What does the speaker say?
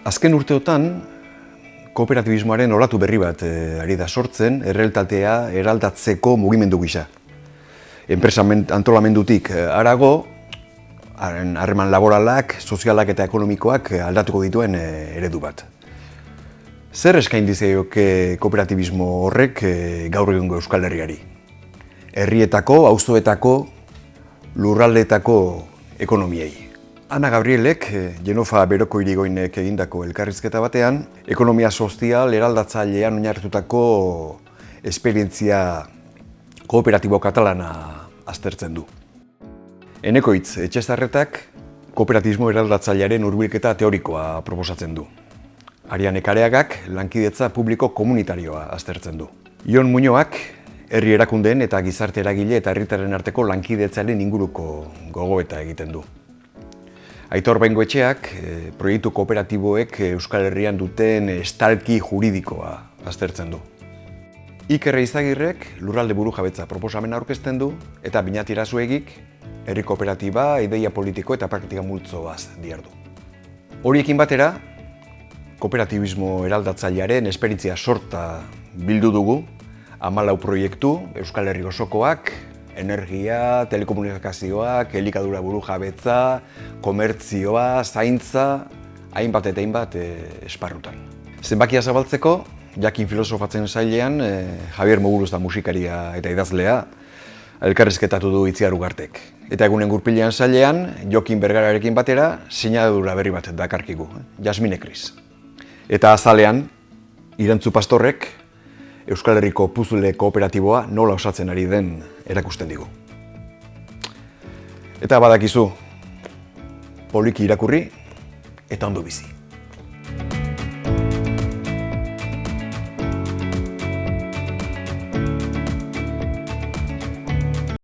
Azken urteotan, kooperatibismoaren olatu berri bat ari da sortzen, errealitatea eraldatzeko mugimendu gisa. Enpresa antolamendutik harago, harreman laboralak, sozialak eta ekonomikoak aldatuko dituen eredu bat. Zer eskain dizeioke kooperatibismo horrek gaur egungo Euskal Herriari? Herrietako, auzoetako, lurraldeetako ekonomiei. Ana Gabrielek, Genofa Beroko Irigoinek egindako elkarrizketa batean, ekonomia sozial eraldatzailean oinarritutako esperientzia kooperatibo katalana aztertzen du. Enekoitz Etxezarretak kooperatibismo eraldatzailearen hurbilketa teorikoa proposatzen du. Ariane Kareagak lankidetza publiko komunitarioa aztertzen du. Ion Muñoak herri erakundeen eta gizarte eragile eta herritarren arteko lankidetzaren inguruko gogoeta egiten du. Aitor Bengoetxeak proiektu kooperatiboek Euskal Herrian duten estalki juridikoa aztertzen du. Iker Eizagirrek lurralde burujabetza proposamena aurkezten du eta Binat Irasuegik herri kooperatiba, ideia politiko eta praktika multzoaz dihardu. Horiekin batera, kooperatibismo eraldatzailearen esperientzia sorta bildu dugu, 14 proiektu Euskal Herri osokoak, energia, telekomunikazioak, elikadura burujabetza, komertzioa, zaintza, hainbat eta hainbat esparrutan. Zenbakia zabaltzeko, jakin filosofatzen sailean, Javier Moguruz da musikaria eta idazlea, elkarrizketatu du Itziar Ugartek. Eta egunen gurpilean sailean, Jokin Bergararekin batera, sinadura berri bat dakarkigu, Jasmine Kris. Eta azalean, Irantzu Pastorrek, Euskal Herriko puzle kooperatiboa nola osatzen ari den erakusten digu. Eta badakizu, poliki irakurri eta ondo bizi.